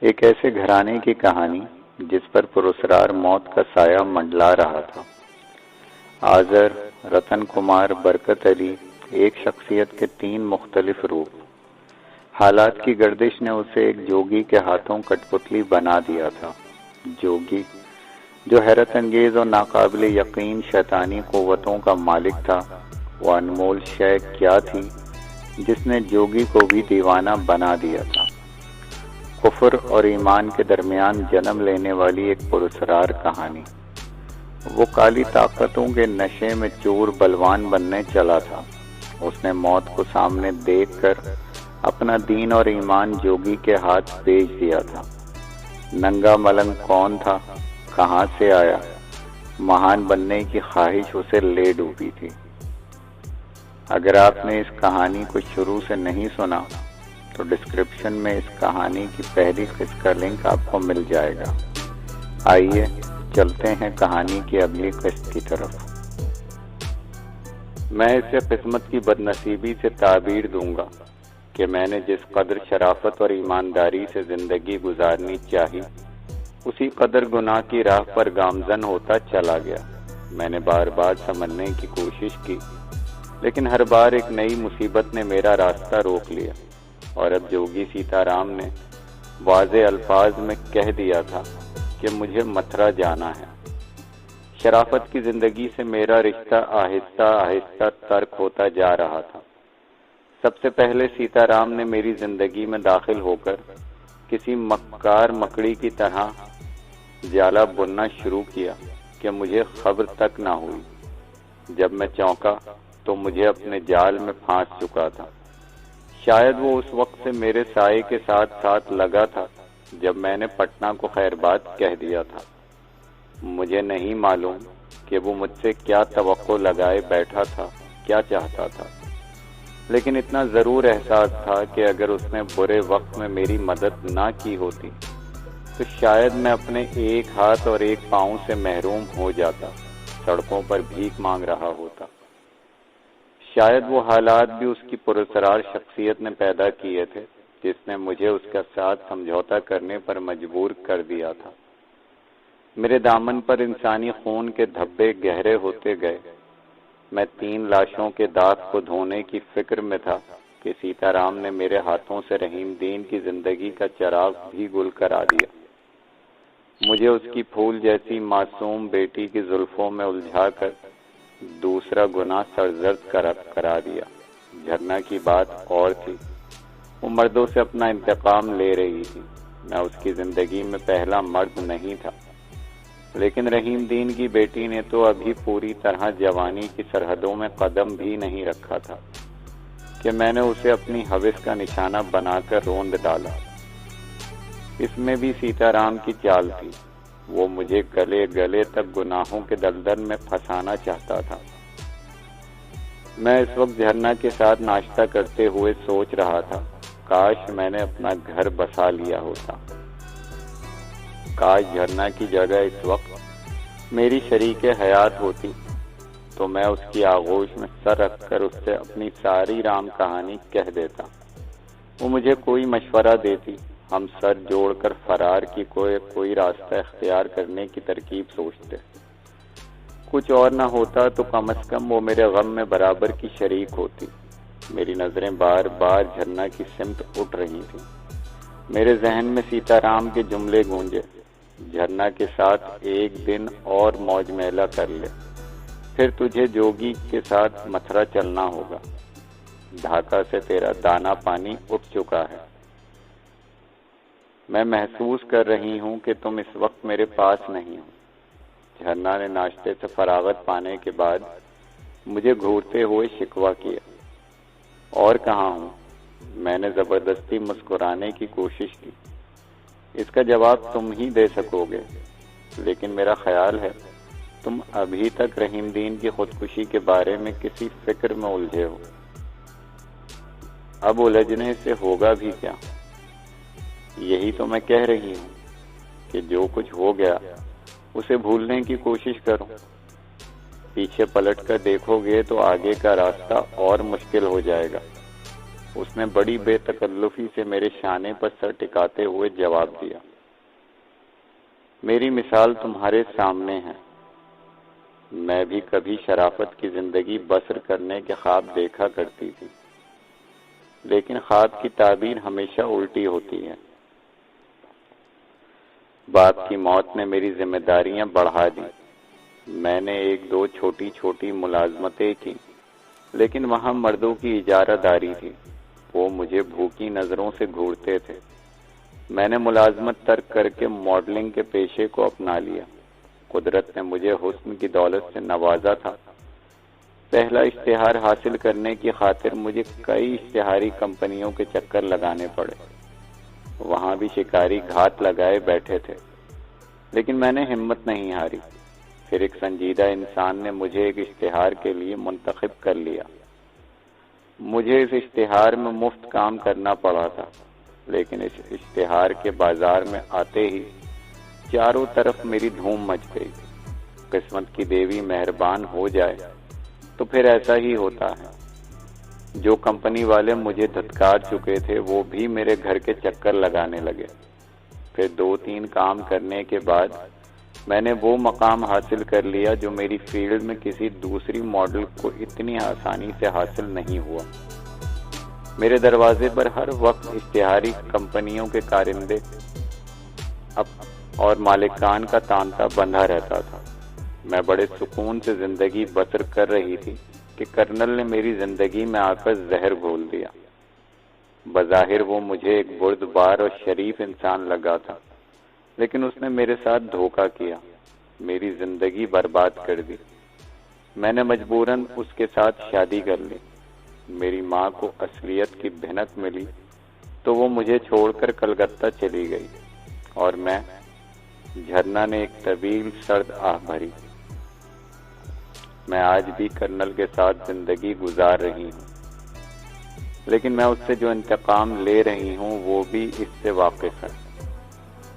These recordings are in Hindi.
एक ऐसे घराने की कहानी जिस पर पुरस्कार मौत का साया मंडला रहा था। आजर, रतन कुमार, बरकत अली, एक शख्सियत के तीन मुख्तलिफ रूप। हालात की गर्दिश ने उसे एक जोगी के हाथों कठपुतली बना दिया था। जोगी जो हैरत अंगेज और नाकाबिल यकीन शैतानी कुव्वतों का मालिक था। वो अनमोल शय क्या थी जिसने जोगी को भी दीवाना बना दिया था। कुफ्र और ईमान के दरमियान जन्म लेने वाली एक पुरस्कार कहानी। वो काली ताकतों के नशे में चूर बलवान बनने चला था। उसने मौत को सामने देखकर अपना दीन और ईमान जोगी के हाथ बेच दिया था। नंगा मलंग कौन था, कहां से आया, महान बनने की ख्वाहिश उसे ले डूबी थी। अगर आपने इस कहानी को शुरू से नहीं सुना तो डिस्क्रिप्शन में इस कहानी की पहली किस्त का लिंक आपको मिल जाएगा। आइए चलते हैं कहानी की अगली किस्त की तरफ। मैं इसे किस्मत की बदनसीबी से ताबीर दूंगा कि मैंने जिस कदर शराफत और ईमानदारी से जिंदगी गुजारनी चाहिए उसी कदर गुनाह की राह पर गामजन होता चला गया। मैंने बार बार समझने की कोशिश की, लेकिन हर बार एक नई मुसीबत ने मेरा रास्ता रोक लिया। और अब जोगी सीताराम ने वाज़े अल्फाज में कह दिया था कि मुझे मथुरा जाना है। शराफत की जिंदगी से मेरा रिश्ता आहिस्ता आहिस्ता तर्क होता जा रहा था। सबसे पहले सीताराम ने मेरी जिंदगी में दाखिल होकर किसी मक्कार मकड़ी की तरह जाला बुनना शुरू किया कि मुझे खबर तक ना हुई। जब मैं चौंका तो मुझे अपने जाल में फांस चुका था। शायद वो उस वक्त से मेरे साये के साथ साथ लगा था जब मैंने पटना को खैरबाद कह दिया था। मुझे नहीं मालूम कि वो मुझसे क्या तवक्को लगाए बैठा था, क्या चाहता था, लेकिन इतना जरूर एहसास था कि अगर उसने बुरे वक्त में मेरी मदद ना की होती तो शायद मैं अपने एक हाथ और एक पांव से महरूम हो जाता, सड़कों पर भीख मांग रहा होता। शायद वो हालात भी उसकी पुरस्कार शख्सियत ने पैदा किए थे जिसने मुझे उसके साथ समझौता करने पर मजबूर कर दिया था। मेरे दामन पर इंसानी खून के धब्बे गहरे होते गए। मैं 3 लाशों के दाग को धोने की फिक्र में था कि सीताराम ने मेरे हाथों से रहीम दीन की जिंदगी का चिराग भी गुल करा दिया। मुझे उसकी फूल जैसी मासूम बेटी की जुल्फों में उलझाकर दूसरा गुनाह सरजर्द करा दिया। झरना की बात और थी। वो मर्दों से अपना इंतकाम ले रही थी। मैं उसकी जिंदगी में पहला मर्द नहीं था, लेकिन रहीम दीन की बेटी ने तो अभी पूरी तरह जवानी की सरहदों में कदम भी नहीं रखा था कि मैंने उसे अपनी हविस का निशाना बनाकर रोंद डाला। इसमें भी सीताराम की चाल थी। वो मुझे गले गले तक गुनाहों के दलदल में फंसाना चाहता था। मैं इस वक्त झरना के साथ नाश्ता करते हुए सोच रहा था, काश मैंने अपना घर बसा लिया होता। काश झरना की जगह इस वक्त मेरी शरीके हयात होती तो मैं उसकी आगोश में सर रखकर उससे अपनी सारी राम कहानी कह देता। वो मुझे कोई मशवरा देती, हम सर जोड़कर फरार की कोई रास्ता इख्तियार करने की तरकीब सोचते। कुछ और न होता तो कम से कम वो मेरे गम में बराबर की शरीक होती। मेरी नजरें बार बार झरना की सिमत उठ रही थी। मेरे जहन में सीताराम के जुमले गूंजे, झरना के साथ एक दिन और मौज मेला कर ले, फिर तुझे जोगी के साथ मथुरा चलना होगा। ढाका से तेरा दाना पानी उठ चुका है। मैं महसूस कर रही हूँ कि तुम इस वक्त मेरे पास नहीं हो। झरना ने नाश्ते से फरागत पाने के बाद मुझे घूरते हुए शिकवा किया। और कहाँ हूँ? मैंने जबरदस्ती मुस्कुराने की कोशिश की। इसका जवाब तुम ही दे सकोगे, लेकिन मेरा ख्याल है तुम अभी तक रहीम दीन की खुदकुशी के बारे में किसी फिक्र में उलझे हो। अब उलझने से होगा भी क्या? यही तो मैं कह रही हूँ कि जो कुछ हो गया उसे भूलने की कोशिश करो। पीछे पलट कर देखोगे तो आगे का रास्ता और मुश्किल हो जाएगा। उसने बड़ी बेतकल्लुफी से मेरे शाने पर सर टिकाते हुए जवाब दिया, मेरी मिसाल तुम्हारे सामने है। मैं भी कभी शराफत की जिंदगी बसर करने के ख्वाब देखा करती थी, लेकिन ख्वाब की ताबीर हमेशा उल्टी होती है। बाप की मौत ने मेरी जिम्मेदारियां बढ़ा दी। मैंने एक दो छोटी छोटी मुलाजमतें की, लेकिन वहां मर्दों की इजारादारी थी। वो मुझे भूखी नजरों से घूरते थे। मैंने मुलाजमत तर्क करके मॉडलिंग के पेशे को अपना लिया। कुदरत ने मुझे हुस्न की दौलत से नवाजा था। पहला इश्तिहार हासिल करने की खातिर मुझे कई इश्तिहारी कंपनियों के चक्कर लगाने पड़े। वहां भी शिकारी घात लगाए बैठे थे, लेकिन मैंने हिम्मत नहीं हारी। फिर एक संजीदा इंसान ने मुझे एक इश्तिहार के लिए मुंतखब कर लिया। मुझे इस इश्तिहार में मुफ्त काम करना पड़ा था, लेकिन इस इश्तिहार के बाजार में आते ही चारों तरफ मेरी धूम मच गई। किस्मत की देवी मेहरबान हो जाए तो फिर ऐसा ही होता है। जो कंपनी वाले मुझे धत्कार चुके थे वो भी मेरे घर के चक्कर लगाने लगे। फिर 2-3 काम करने के बाद मैंने वो मकाम हासिल कर लिया जो मेरी फील्ड में किसी दूसरी मॉडल को इतनी आसानी से हासिल नहीं हुआ। मेरे दरवाजे पर हर वक्त इश्तिहारी कंपनियों के कारिंदे और मालिकान का तांता बंधा रहता था। मैं बड़े सुकून से जिंदगी बसर कर रही थी कि कर्नल ने मेरी जिंदगी में आकर जहर घोल दिया। बज़ाहिर वो मुझे एक बुर्दबार और शरीफ इंसान लगा था, लेकिन उसने मेरे साथ धोखा किया, मेरी जिंदगी बर्बाद कर दी। मैंने मजबूरन उसके साथ शादी कर ली। मेरी माँ को असलियत की भनक मिली तो वो मुझे छोड़कर कलकत्ता चली गई और मैं, झरना ने एक तवील सर्द आह भरी। मैं आज भी कर्नल के साथ जिंदगी गुजार रही हूँ, लेकिन मैं उससे जो इंतकाम ले रही हूँ वो भी इससे वाकिफ है।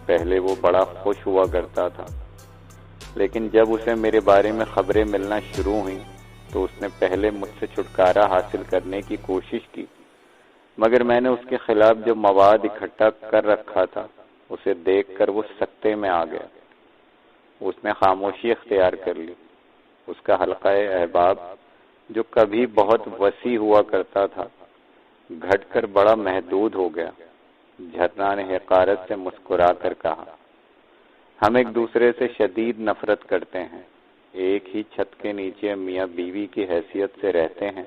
पहले वो बड़ा खुश हुआ करता था, लेकिन जब उसे मेरे बारे में खबरें मिलना शुरू हुई तो उसने पहले मुझसे छुटकारा हासिल करने की कोशिश की, मगर मैंने उसके खिलाफ जो मवाद इकट्ठा कर रखा था उसे देखकर वो सख्ते में आ गया। उसने खामोशी इख्तियार कर ली। उसका हल्का-ए अहबाब जो कभी बहुत वसी हुआ करता था घटकर बड़ा महदूद हो गया। झरना ने हकारत से मुस्कुरा कर कहा, हम एक दूसरे से शदीद नफरत करते हैं। एक ही छत के नीचे मियाँ बीवी की हैसियत से रहते हैं,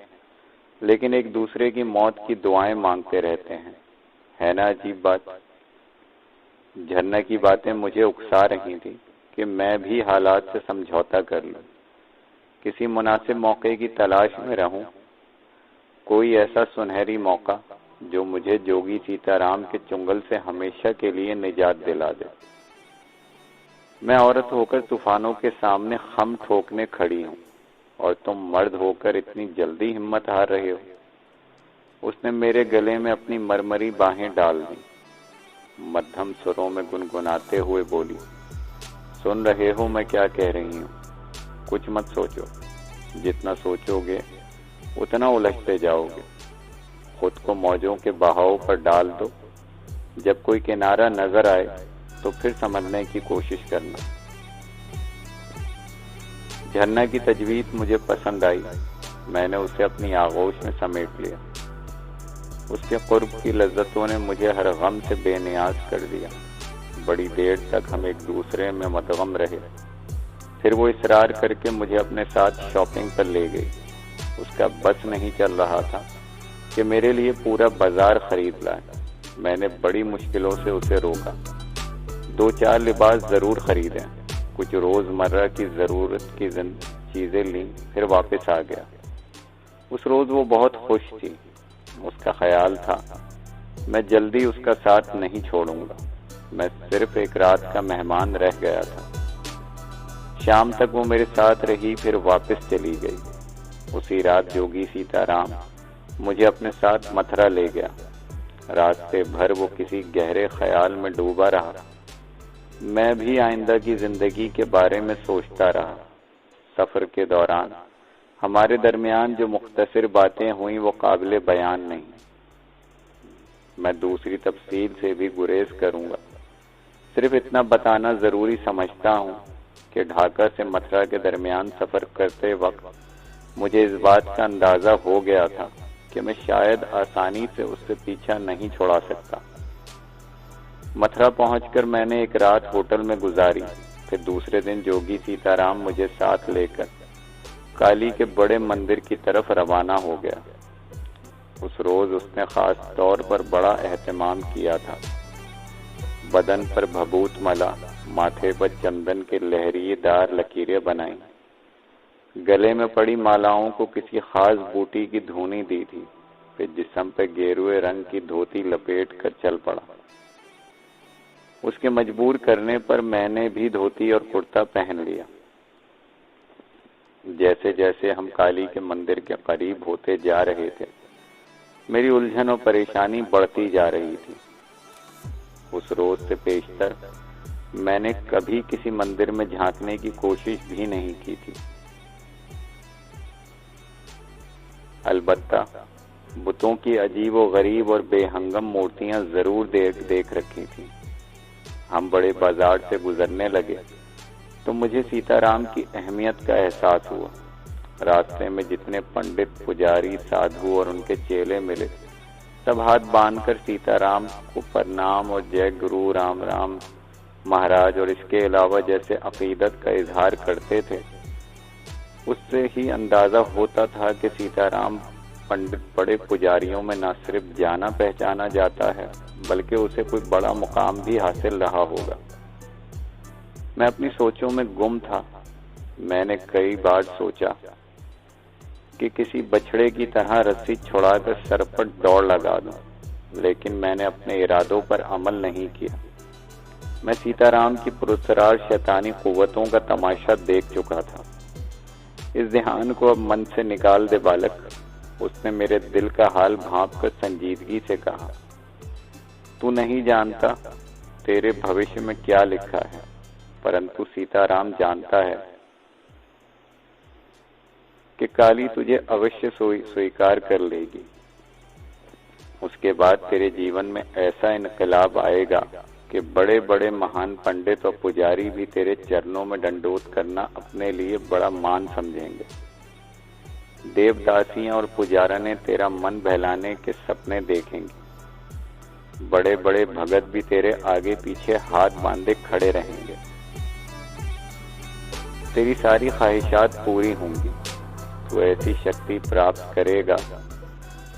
लेकिन एक दूसरे की मौत की दुआएं मांगते रहते हैं। है ना अजीब बात। झरना की बातें मुझे उकसा रही थी कि मैं भी हालात से समझौता कर लूं, किसी मुनासिब मौके की तलाश में रहूं, कोई ऐसा सुनहरी मौका जो मुझे जोगी सीताराम के चुंगल से हमेशा के लिए निजात दिला दे। मैं औरत होकर तूफानों के सामने खम ठोकने खड़ी हूँ और तुम मर्द होकर इतनी जल्दी हिम्मत हार रहे हो। उसने मेरे गले में अपनी मरमरी बाहें डाल दी। मध्यम सुरों में गुनगुनाते हुए बोली, सुन रहे हो मैं क्या कह रही हूँ? कुछ मत सोचो, जितना सोचोगे उतना उलझते जाओगे। खुद को मौजों के बहाव पर डाल दो। जब कोई किनारा नजर आए तो फिर समझने की कोशिश करना। झरना की तजवीज़ मुझे पसंद आई। मैंने उसे अपनी आगोश में समेट लिया। उसके कुर्ब की लज्जतों ने मुझे हर गम से बेनियाज कर दिया। बड़ी देर तक हम एक दूसरे में मदगम रहे। फिर वो इसरार करके मुझे अपने साथ शॉपिंग पर ले गई। उसका बस नहीं चल रहा था कि मेरे लिए पूरा बाजार खरीद लाए। मैंने बड़ी मुश्किलों से उसे रोका। 2-4 लिबास जरूर खरीदे, कुछ रोजमर्रा की जरूरत की चीजें ली, फिर वापस आ गया। उस रोज वो बहुत खुश थी। उसका ख्याल था मैं जल्दी उसका साथ नहीं छोड़ूंगा। मैं सिर्फ एक रात का मेहमान रह गया था। शाम तक वो मेरे साथ रही, फिर वापस चली गई। उसी रात जोगी सीताराम मुझे अपने साथ मथुरा ले गया। रास्ते भर वो किसी गहरे ख्याल में डूबा रहा। मैं भी आइंदा की जिंदगी के बारे में सोचता रहा। सफर के दौरान हमारे दरमियान जो मुख्तसर बातें हुई वो काबिले बयान नहीं। मैं दूसरी तफसील से भी गुरेज करूंगा। सिर्फ इतना बताना जरूरी समझता हूँ कि ढाका से मथुरा के दरमियान सफर करते वक्त मुझे इस बात का अंदाजा हो गया था कि मैं शायद आसानी से उससे पीछा नहीं छुड़ा सकता। मथुरा पहुंचकर मैंने एक रात होटल में गुजारी। फिर दूसरे दिन जोगी सीताराम मुझे साथ लेकर काली के बड़े मंदिर की तरफ रवाना हो गया। उस रोज उसने खास तौर पर बड़ा एहतमाम किया था। बदन पर भभूत मला, माथे पर चंदन के लहरीदार लकीरें बनाई, गले में पड़ी मालाओं को किसी खास बूटी की धुनी दी थी। फिर जिस्म पे गेरुए रंग की धोती लपेट कर चल पड़ा। उसके मजबूर करने पर मैंने भी धोती और कुर्ता पहन लिया। जैसे जैसे हम काली के मंदिर के करीब होते जा रहे थे, मेरी उलझन और परेशानी बढ़ती जा रही थी। उस रोज से पेशतर मैंने कभी किसी मंदिर में झांकने की कोशिश भी नहीं की थी। अलबत्ता बुतों की अजीब व गरीब और बेहंगम मूर्तियां जरूर देख रखी थी। हम बड़े बाजार से गुजरने लगे तो मुझे सीताराम की अहमियत का एहसास हुआ। रास्ते में जितने पंडित, पुजारी, साधु और उनके चेले मिले, सब हाथ बांधकर सीताराम को प्रणाम और जय गुरु राम राम महाराज और इसके अलावा जैसे अकीदत का इजहार करते थे। उससे ही अंदाजा होता था कि सीताराम पंडित बड़े पुजारियों में न सिर्फ जाना पहचाना जाता है, बल्कि उसे कोई बड़ा मुकाम भी हासिल रहा होगा। मैं अपनी सोचों में गुम था। मैंने कई बार सोचा कि किसी बछड़े की तरह रस्सी छुड़ाकर सर पर दौड़ लगा दूं, लेकिन मैंने अपने इरादों पर अमल नहीं किया। मैं सीताराम की पुरस्कार शैतानी कुव्वतों का तमाशा देख चुका था। इस ध्यान को अब मन से निकाल दे बालक, उसने मेरे दिल का हाल भांपकर संजीदगी से कहा। तू नहीं जानता तेरे भविष्य में क्या लिखा है, परंतु सीताराम जानता है कि काली तुझे अवश्य स्वीकार कर लेगी। उसके बाद तेरे जीवन में ऐसा इनकलाब आएगा कि बड़े बड़े महान पंडित और पुजारी भी तेरे चरणों में दंडोत करना अपने लिए बड़ा मान समझेंगे। देवदासियां और पुजारने तेरा मन बहलाने के सपने देखेंगे। बड़े बड़े भगत भी तेरे आगे पीछे हाथ बांधे खड़े रहेंगे। तेरी सारी ख्वाहिशात पूरी होंगी। तू ऐसी शक्ति प्राप्त करेगा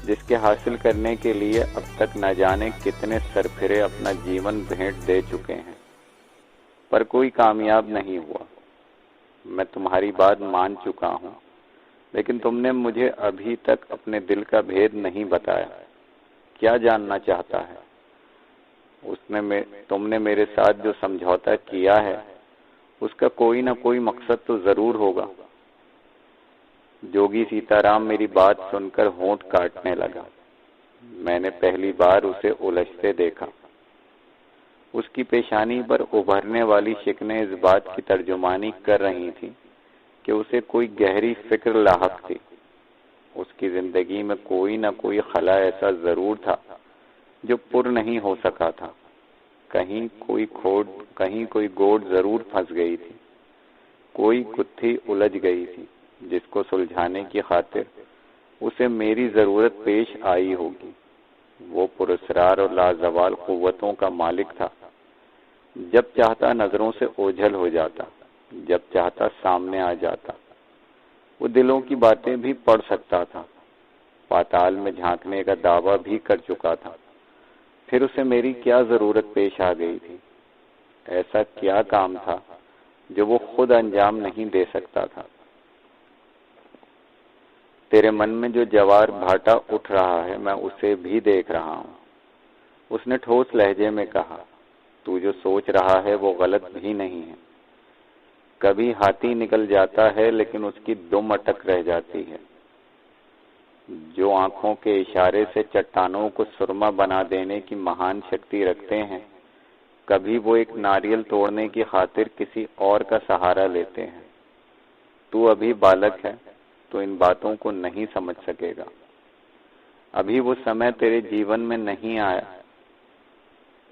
जिसके हासिल करने के लिए अब तक न जाने कितने सरफिरे अपना जीवन भेंट दे चुके हैं, पर कोई कामयाब नहीं हुआ। मैं तुम्हारी बात मान चुका हूँ, लेकिन तुमने मुझे अभी तक अपने दिल का भेद नहीं बताया। क्या जानना चाहता है? तुमने मेरे साथ जो समझौता किया है, उसका कोई ना कोई मकसद तो जरूर होगा। जोगी सीताराम मेरी बात सुनकर होंठ काटने लगा। मैंने पहली बार उसे उलझते देखा। उसकी पेशानी पर उभरने वाली शिकनें इस बात की तर्जुमानी कर रही थी कि उसे कोई गहरी फिक्र लाहक थी। उसकी जिंदगी में कोई न कोई खला ऐसा जरूर था जो पुर नहीं हो सका था। कहीं कोई गोड़ जरूर फंस गई थी, कोई गुत्थी उलझ गई थी जिसको सुलझाने की खातिर उसे मेरी जरूरत पेश आई होगी। वो पुरस्कार और लाजवाल कुव्वतों का मालिक था। जब चाहता नजरों से ओझल हो जाता, जब चाहता सामने आ जाता। वो दिलों की बातें भी पढ़ सकता था, पाताल में झांकने का दावा भी कर चुका था। फिर उसे मेरी क्या जरूरत पेश आ गई थी? ऐसा क्या काम था जो वो खुद अंजाम नहीं दे सकता था? तेरे मन में जो जवार भाटा उठ रहा है, मैं उसे भी देख रहा हूँ, उसने ठोस लहजे में कहा। तू जो सोच रहा है वो गलत भी नहीं है। कभी हाथी निकल जाता है लेकिन उसकी दुम अटक रह जाती है। जो आंखों के इशारे से चट्टानों को सुरमा बना देने की महान शक्ति रखते हैं, कभी वो एक नारियल तोड़ने की खातिर किसी और का सहारा लेते हैं। तू अभी बालक है तो इन बातों को नहीं समझ सकेगा। अभी वो समय तेरे जीवन में नहीं आया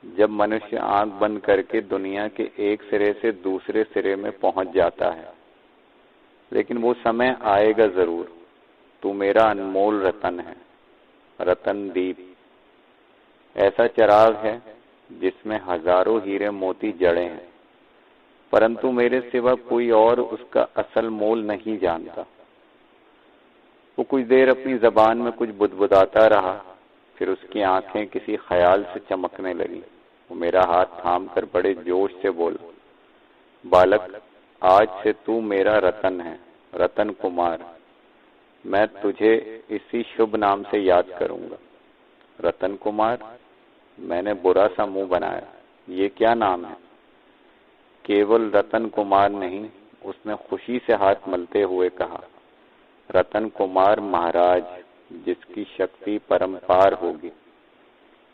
जब मनुष्य आंख बंद करके दुनिया के एक सिरे से दूसरे सिरे में पहुंच जाता है, लेकिन वो समय आएगा जरूर। तू मेरा अनमोल रतन है, रतन दीप, ऐसा चिराग है जिसमें हजारों हीरे मोती जड़े हैं, परंतु मेरे सिवा कोई और उसका असल मोल नहीं जानता। वो कुछ देर अपनी जबान में कुछ बुदबुदाता रहा, फिर उसकी आंखें किसी ख्याल से चमकने लगी। वो मेरा हाथ थाम कर बड़े जोश से बोला, बालक, आज से तू मेरा रतन है, रतन कुमार। मैं तुझे इसी शुभ नाम से याद करूंगा। रतन कुमार? मैंने बुरा सा मुंह बनाया। ये क्या नाम है? केवल रतन कुमार नहीं, उसने खुशी से हाथ मलते हुए कहा, रतन कुमार महाराज, जिसकी शक्ति परम्पार होगी।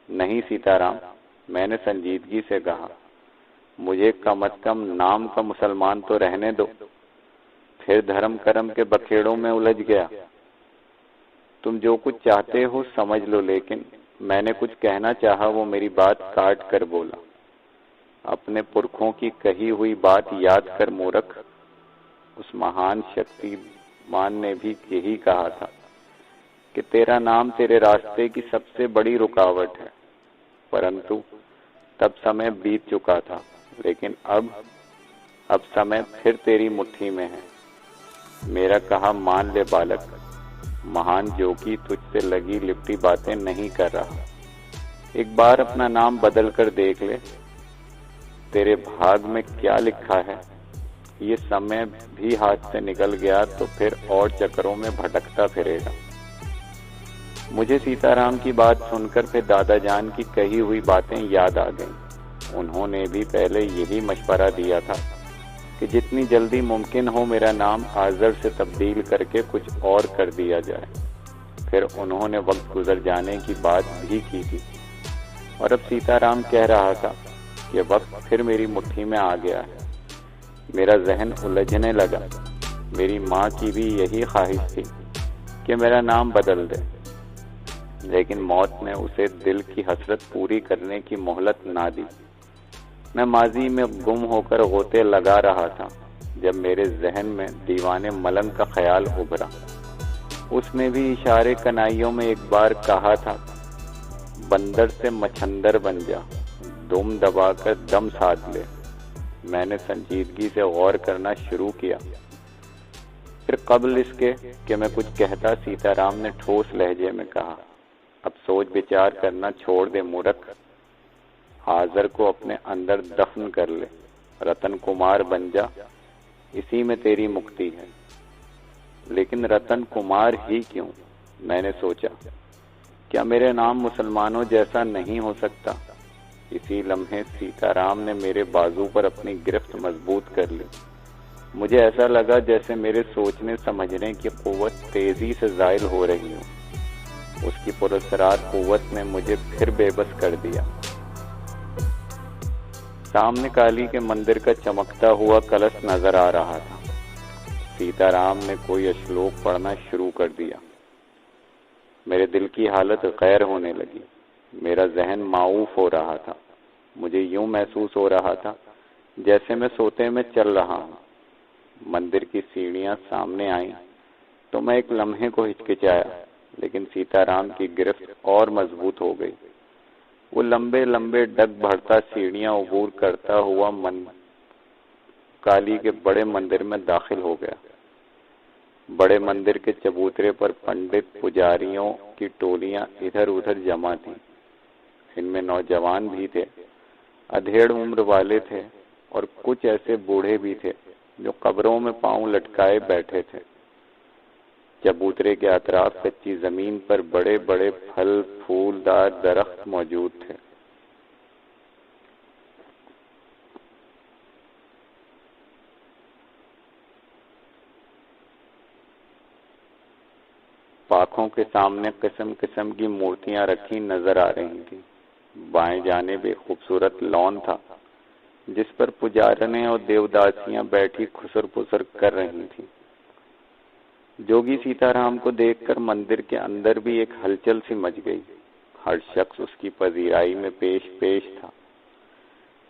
नहीं सीताराम, मैंने संजीदगी से कहा, मुझे कम अज कम नाम का मुसलमान तो रहने दो। फिर धर्म कर्म के बखेड़ों में उलझ गया। तुम जो कुछ चाहते हो समझ लो, लेकिन मैंने कुछ कहना चाहा, वो मेरी बात काट कर बोला, अपने पुरखों की कही हुई बात याद कर मूर्ख। उस महान शक्तिमान ने भी यही कहा था कि तेरा नाम तेरे रास्ते की सबसे बड़ी रुकावट है। परंतु तब समय बीत चुका था, लेकिन अब समय फिर तेरी मुट्ठी में है। मेरा कहा मान ले बालक, महान जोगी तुझसे लगी लिपटी बातें नहीं कर रहा। एक बार अपना नाम बदल कर देख ले, तेरे भाग में क्या लिखा है। ये समय भी हाथ से निकल गया तो फिर और चक्करों में भटकता फिरेगा। मुझे सीताराम की बात सुनकर फिर दादा जान की कही हुई बातें याद आ गईं। उन्होंने भी पहले यही मशवरा दिया था कि जितनी जल्दी मुमकिन हो मेरा नाम आजर से तब्दील करके कुछ और कर दिया जाए। फिर उन्होंने वक्त गुजर जाने की बात भी की थी, और अब सीताराम कह रहा था कि वक्त फिर मेरी मुट्ठी में आ गया है। मेरा जहन उलझने लगा। मेरी माँ की भी यही ख्वाहिश थी कि मेरा नाम बदल दे, लेकिन मौत ने उसे दिल की हसरत पूरी करने की मोहलत ना दी। मैं माजी में गुम होकर गोते लगा रहा था जब मेरे जहन में दीवाने मलंग का ख्याल उभरा। उसमें भी इशारे कनाइयों में एक बार कहा था, बंदर से मच्छंदर बन जा, दुम दबाकर दम साध ले। मैंने संजीदगी से गौर करना शुरू किया। फिर कबल इसके कि मैं कुछ कहता, सीताराम ने ठोस लहजे में कहा, अब सोच विचार करना छोड़ दे मूर्ख। हाजर को अपने अंदर दफन कर ले, रतन कुमार बन जा, इसी में तेरी मुक्ति है। लेकिन रतन कुमार ही क्यों? मैंने सोचा, क्या मेरे नाम मुसलमानों जैसा नहीं हो सकता? इसी लम्हे सीताराम ने मेरे बाजू पर अपनी गिरफ्त मजबूत कर ली। मुझे ऐसा लगा जैसे मेरे सोचने समझने की कुव्वत तेजी से जायल हो रही हो। उसकी पुरस्कार कुव्वत ने मुझे फिर बेबस कर दिया। सामने काली के मंदिर का चमकता हुआ कलश नजर आ रहा था। सीताराम ने कोई श्लोक पढ़ना शुरू कर दिया। मेरे दिल की हालत गैर होने लगी। मेरा जहन माऊफ हो रहा था। मुझे यूं महसूस हो रहा था जैसे मैं सोते में चल रहा हूं। मंदिर की सीढ़ियां सामने आईं तो मैं एक लम्हे को हिचकिचाया, लेकिन सीताराम की गिरफ्त और मजबूत हो गई। वो लंबे लंबे डग भरता सीढ़ियां अबूर करता हुआ काली के बड़े मंदिर में दाखिल हो गया। बड़े मंदिर के चबूतरे पर पंडित पुजारियों की टोलियां इधर उधर जमा थीं। इनमें नौजवान भी थे, अधेड़ उम्र वाले थे, और कुछ ऐसे बूढ़े भी थे जो कब्रों में पांव लटकाए बैठे थे। चबूतरे के अतराफ कच्ची जमीन पर बड़े बड़े फल फूलदार दरख्त मौजूद थे। पाखों के सामने किस्म किस्म की मूर्तियां रखी नजर आ रही थी। बाएं जानिब एक खूबसूरत लॉन था जिस पर पुजारने और देवदासियां बैठी खुसर पुसर कर रही थीं। जोगी सीताराम को देखकर मंदिर के अंदर भी एक हलचल सी मच गई। हर शख्स उसकी पजीराई में पेश पेश था।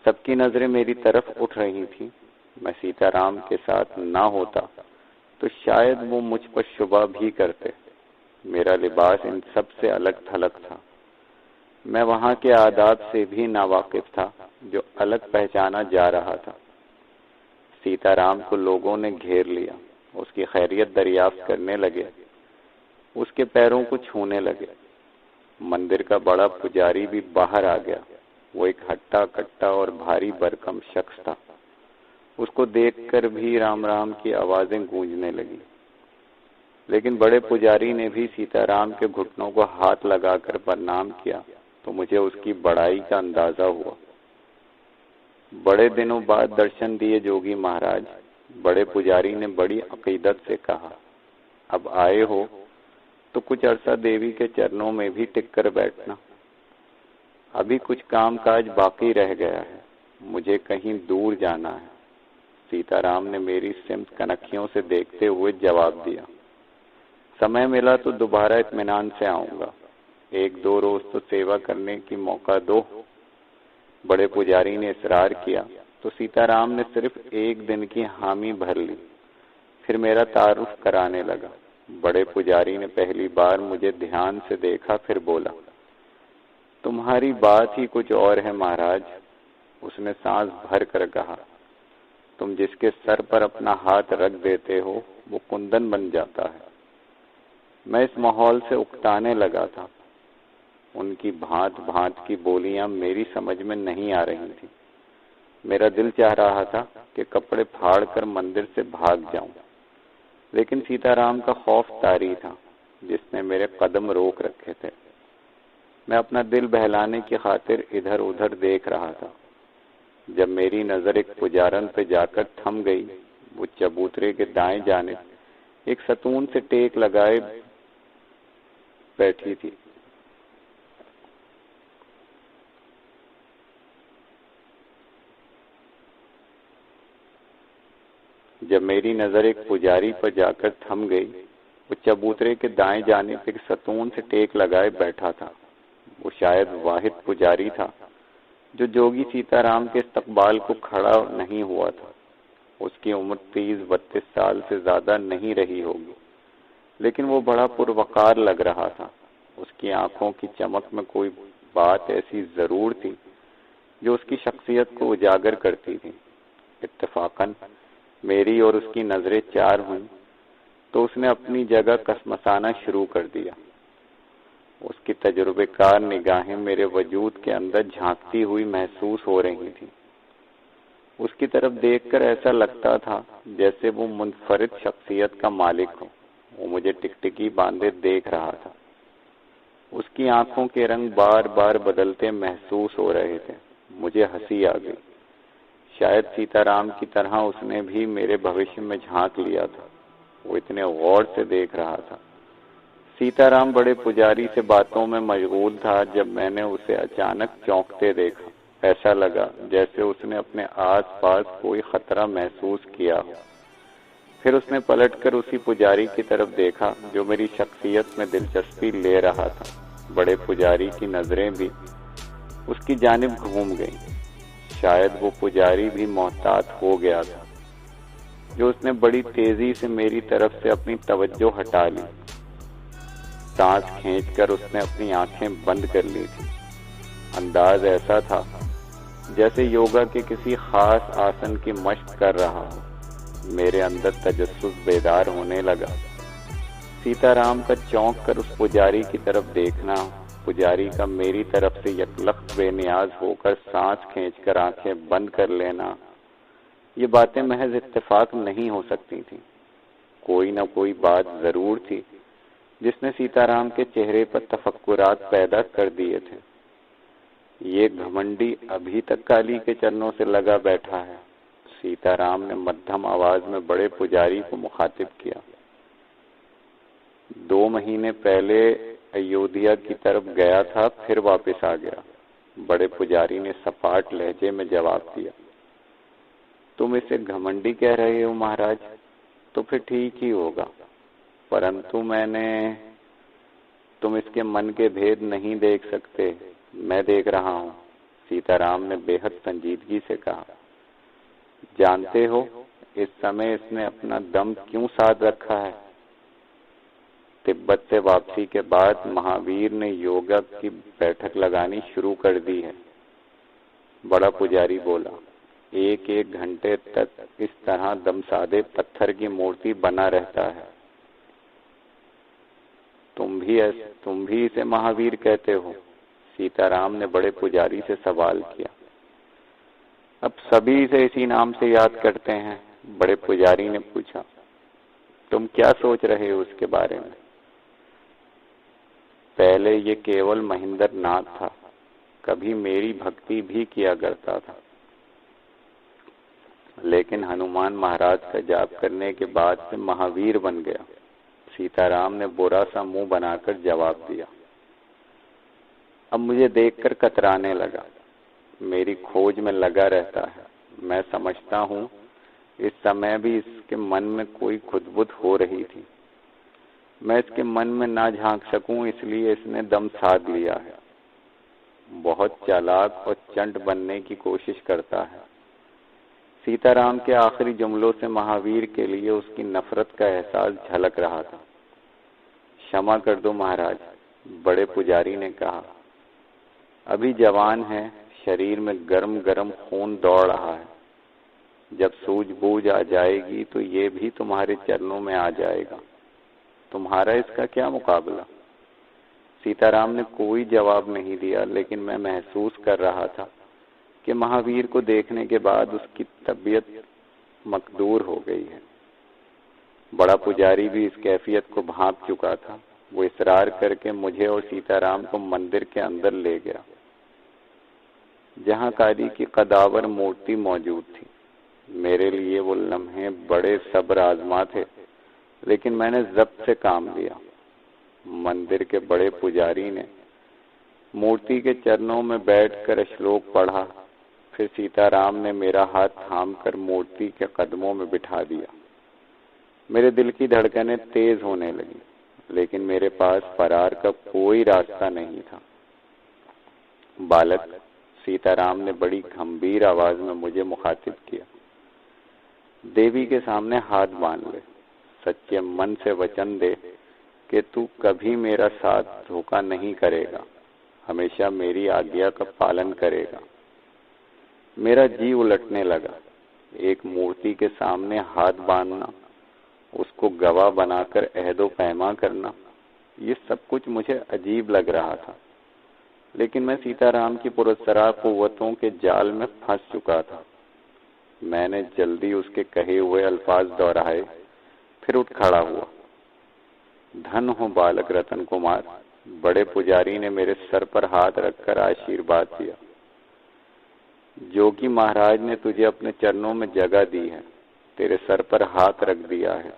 सबकी नजरें मेरी तरफ उठ रही थी। मैं सीताराम के साथ ना होता तो शायद वो मुझ पर शुबा भी करते। मेरा लिबास इन सब से अलग थलग था। मैं वहां के आदाब से भी नावाकिफ था जो अलग पहचाना जा रहा था। सीताराम को लोगों ने घेर लिया। उसकी खैरियत दरियाफ्त करने लगे। उसके पैरों को छूने लगे। मंदिर का बड़ा पुजारी भी बाहर आ गया। वो एक हट्टा कट्टा और भारी भरकम शख्स था। उसको देखकर भी राम राम की आवाजें गूंजने लगी। लेकिन बड़े पुजारी ने भी सीताराम के घुटनों को हाथ लगाकर प्रणाम किया तो मुझे उसकी बड़ाई का अंदाजा हुआ। बड़े दिनों बाद दर्शन दिए जोगी महाराज। बड़े पुजारी ने बड़ी अकीदत से कहा, अब आए हो तो कुछ अरसा देवी के चरणों में भी टिक कर बैठना। अभी कुछ काम काज बाकी रह गया है। मुझे कहीं दूर जाना है। सीताराम ने मेरी सिमत कनखियों से देखते हुए जवाब दिया, समय मिला तो दोबारा इत्मीनान से आऊंगा। एक दो रोज तो सेवा करने की मौका दो। बड़े पुजारी ने इसरार किया तो सीताराम ने सिर्फ एक दिन की हामी भर ली। फिर मेरा तारुफ कराने लगा। बड़े पुजारी ने पहली बार मुझे ध्यान से देखा, फिर बोला, तुम्हारी बात ही कुछ और है महाराज। उसने सांस भर कर कहा, तुम जिसके सर पर अपना हाथ रख देते हो वो कुंदन बन जाता है। मैं इस माहौल से उकताने लगा था। उनकी भांत भांत की बोलियां मेरी समझ में नहीं आ रही थी। मेरा दिल चाह रहा था कि कपड़े फाड़कर मंदिर से भाग जाऊं, लेकिन सीताराम का खौफ तारी था जिसने मेरे कदम रोक रखे थे। मैं अपना दिल बहलाने की खातिर इधर उधर देख रहा था। जब मेरी नजर एक पुजारन पे जाकर थम गई। वो चबूतरे के दाएं जानिब एक सतून से टेक लगाए बैठी थी। जब मेरी नजर एक पुजारी पर जाकर थम गई, वो चबूतरे के दाएं जानिब एक सतून से टेक लगाए बैठा था। वो शायद वाहिद पुजारी था जो जोगी सीताराम के इस्तकबाल को खड़ा नहीं हुआ था। उसकी उम्र 30-32 साल से ज्यादा नहीं रही होगी, लेकिन वो बड़ा पुरवकार लग रहा था। उसकी आंखों की चमक में कोई बात ऐसी जरूर थी जो उसकी शख्सियत को उजागर करती थी। इत्तेफाकन मेरी और उसकी नजरें चार हुई तो उसने अपनी जगह कसमसाना शुरू कर दिया। उसकी तजुर्बेकार निगाहें मेरे वजूद के अंदर झांकती हुई महसूस हो रही थी। उसकी तरफ देखकर ऐसा लगता था जैसे वो मुनफरिद शख्सियत का मालिक हो। वो मुझे टिकटिकी बांधे देख रहा था। उसकी आंखों के रंग बार बार बदलते महसूस हो रहे थे। मुझे हंसी आ गई। शायद सीताराम की तरह उसने भी मेरे भविष्य में झांक लिया था। वो इतने गौर से देख रहा था। सीताराम बड़े पुजारी से बातों में मशगूल था जब मैंने उसे अचानक चौंकते देखा। ऐसा लगा जैसे उसने अपने आसपास कोई खतरा महसूस किया हो। फिर उसने पलटकर उसी पुजारी की तरफ देखा जो मेरी शख्सियत में दिलचस्पी ले रहा था। बड़े पुजारी की नजरें भी उसकी जानिब घूम गईं। शायद वो पुजारी भी मोहतात हो गया था जो उसने बड़ी तेजी से मेरी तरफ से अपनी तवज्जो हटा ली। सांस खींचकर उसने अपनी आंखें बंद कर ली थी। अंदाज ऐसा था जैसे योगा के किसी खास आसन की मशक कर रहा हो। मेरे अंदर तजस्सुस बेदार होने लगा। सीताराम का चौंक कर उस पुजारी की तरफ देखना, पुजारी का मेरी तरफ से यकलख्त बेनियाज होकर सांस खींचकर आंखें बंद कर लेना, ये बातें महज इत्तेफाक नहीं हो सकती थी। कोई न कोई बात जरूर थी जिसने सीताराम के चेहरे पर तफक्कुरात पैदा कर दिए थे। ये घमंडी अभी तक काली के चरणों से लगा बैठा है। सीताराम ने मध्यम आवाज में बड़े पुजारी को मुखातिब किया। 2 महीने पहले अयोध्या की तरफ गया था, फिर वापस आ गया। बड़े पुजारी ने सपाट लहजे में जवाब दिया। तुम इसे घमंडी कह रहे हो महाराज? तो फिर ठीक ही होगा। परंतु तुम इसके मन के भेद नहीं देख सकते, मैं देख रहा हूँ, सीताराम ने बेहद संजीदगी से कहा। जानते हो इस समय इसने अपना दम क्यों साध रखा है? तिब्बत से वापसी के बाद महावीर ने योगा की बैठक लगानी शुरू कर दी है। बड़ा पुजारी बोला, एक एक घंटे तक इस तरह दम साधे पत्थर की मूर्ति बना रहता है। तुम भी इसे महावीर कहते हो? सीताराम ने बड़े पुजारी से सवाल किया। अब सभी इसे इसी नाम से याद करते हैं, बड़े पुजारी ने पूछा। तुम क्या सोच रहे हो उसके बारे में? पहले ये केवल महेंद्र नाथ था, कभी मेरी भक्ति भी किया करता था, लेकिन हनुमान महाराज का जाप करने के बाद से महावीर बन गया। सीताराम ने बुरा सा मुंह बनाकर जवाब दिया। अब मुझे देखकर कतराने लगा। मेरी खोज में लगा रहता है। मैं समझता हूँ इस समय भी इसके मन में कोई खुदबुद हो रही थी। मैं इसके मन में ना झांक सकूं, इसलिए इसने दम साध लिया है। बहुत चालाक और चंट बनने की कोशिश करता है। सीताराम के आखिरी जुमलों से महावीर के लिए उसकी नफरत का एहसास झलक रहा था। क्षमा कर दो महाराज, बड़े पुजारी ने कहा। अभी जवान है, शरीर में गरम गरम खून दौड़ रहा है। जब सूझबूझ आ जाएगी तो ये भी तुम्हारे चरणों में आ जाएगा। तुम्हारा इसका क्या मुकाबला? सीताराम ने कोई जवाब नहीं दिया, लेकिन मैं महसूस कर रहा था कि महावीर को देखने के बाद उसकी तबीयत मकदूर हो गई है। बड़ा पुजारी भी इस कैफियत को भांप चुका था। वो इसरार करके मुझे और सीताराम को मंदिर के अंदर ले गया, जहाँ काली की कदावर मूर्ति मौजूद थी। मेरे लिए वो लम्हे बड़े सब्र आजमा थे, लेकिन मैंने जब्त से काम लिया। मंदिर के बड़े पुजारी ने मूर्ति के चरणों में बैठकर श्लोक पढ़ा। फिर सीताराम ने मेरा हाथ थामकर मूर्ति के कदमों में बिठा दिया। मेरे दिल की धड़कनें तेज होने लगी, लेकिन मेरे पास फरार का कोई रास्ता नहीं था। बालक, सीताराम ने बड़ी गंभीर आवाज में मुझे मुखातिब किया, देवी के सामने हाथ बांध ले। सच्चे मन से वचन दे कि तू कभी मेरा साथ धोखा नहीं करेगा, हमेशा मेरी आज्ञा का पालन करेगा। मेरा जी उलटने लगा। एक मूर्ति के सामने हाथ बांधना, उसको गवाह बनाकर अहदो पैमा करना, ये सब कुछ मुझे अजीब लग रहा था। लेकिन मैं सीताराम की पुरस्सरा कुव्वतों के जाल में फंस चुका था। मैंने जल्दी उसके कहे हुए अल्फाज दोहराए, फिर उठ खड़ा हुआ। धन हो बालक रतन कुमार, बड़े पुजारी ने मेरे सर पर हाथ रखकर आशीर्वाद दिया। जोगी महाराज ने तुझे अपने चरणों में जगह दी है, तेरे सर पर हाथ रख दिया है,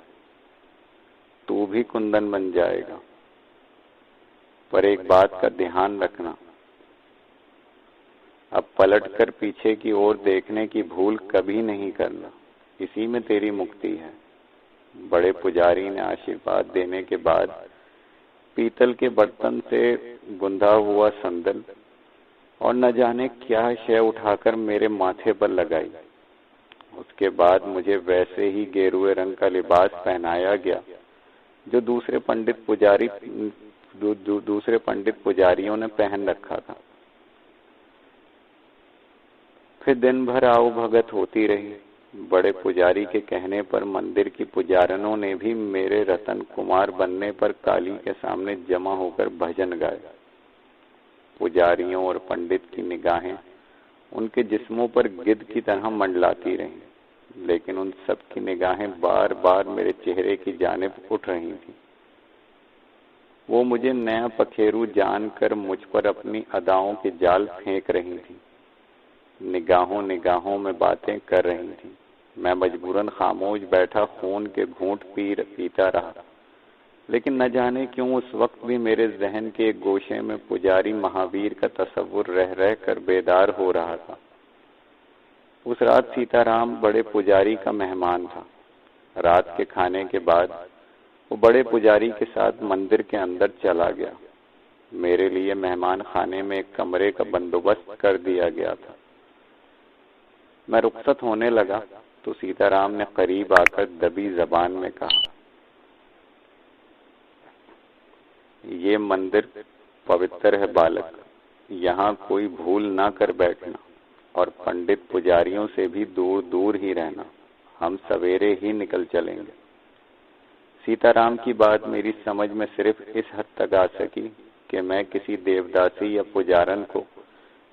तू भी कुंदन बन जाएगा। पर एक बात का ध्यान रखना, अब पलटकर पीछे की ओर देखने की भूल कभी नहीं करना, इसी में तेरी मुक्ति है। बड़े पुजारी ने आशीर्वाद देने के बाद पीतल के बर्तन से गुंधा हुआ संदल और न जाने क्या शय उठाकर मेरे माथे पर लगाई। उसके बाद मुझे वैसे ही गेरुए रंग का लिबास पहनाया गया जो दूसरे पंडित पुजारियों ने पहन रखा था। फिर दिन भर आओ भगत होती रही। बड़े पुजारी के कहने पर मंदिर की पुजारनों ने भी मेरे रतन कुमार बनने पर काली के सामने जमा होकर भजन गाए। पुजारियों और पंडित की निगाहें उनके जिस्मों पर गिद्ध की तरह मंडलाती रहीं, लेकिन उन सब की निगाहें बार बार मेरे चेहरे की जानिब उठ रही थी। वो मुझे नया पखेरु जानकर मुझ पर अपनी अदाओं के जाल फेंक रही थी, निगाहों निगाहों में बातें कर रही थी। मैं मजबूरन खामोश बैठा खून के घूंट पीता रहा, लेकिन न जाने क्यों उस वक्त भी मेरे जहन के एक गोशे में पुजारी महावीर का तस्वुर रह रह कर बेदार हो रहा था। उस रात सीताराम बड़े पुजारी का मेहमान था। रात के खाने के बाद वो बड़े पुजारी के साथ मंदिर के अंदर चला गया। मेरे लिए मेहमान खाने में एक कमरे का बंदोबस्त कर दिया गया था। मैं रुखसत होने लगा तो सीताराम ने करीब आकर दबी जबान में कहा, ये मंदिर पवित्र है बालक, यहाँ कोई भूल ना कर बैठना और पंडित पुजारियों से भी दूर दूर ही रहना। हम सवेरे ही निकल चलेंगे। सीताराम की बात मेरी समझ में सिर्फ इस हद तक आ सकी कि मैं किसी देवदासी या पुजारन को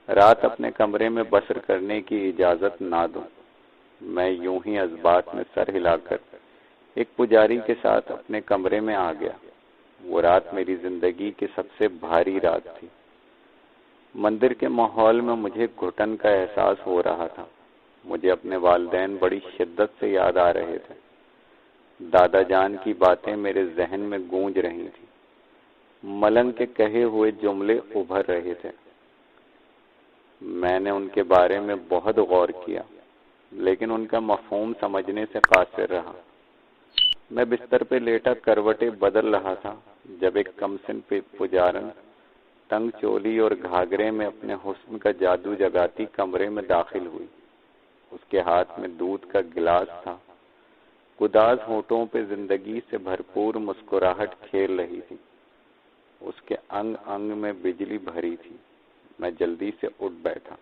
रात अपने कमरे में बसर करने की इजाजत ना दूं। मैं यूं ही अज़बात में सर हिलाकर एक पुजारी के साथ अपने कमरे में आ गया। वो रात मेरी जिंदगी की सबसे भारी रात थी। मंदिर के माहौल में मुझे घुटन का एहसास हो रहा था। मुझे अपने वालिदैन बड़ी शिद्दत से याद आ रहे थे। दादा जान की बातें मेरे जहन में गूंज रही थी। मलंग के कहे हुए जुमले उभर रहे थे। मैंने उनके बारे में बहुत गौर किया, लेकिन उनका मफहूम समझने से कासिर रहा। मैं बिस्तर पे लेटा करवटें बदल रहा था जब एक कमसिन पुजारन तंग चोली और घाघरे में अपने हुस्न का जादू जगाती कमरे में दाखिल हुई। उसके हाथ में दूध का गिलास था। उदास होठों पे जिंदगी से भरपूर मुस्कुराहट खेल रही थी। उसके अंग अंग में बिजली भरी थी। मैं जल्दी से उठ बैठा।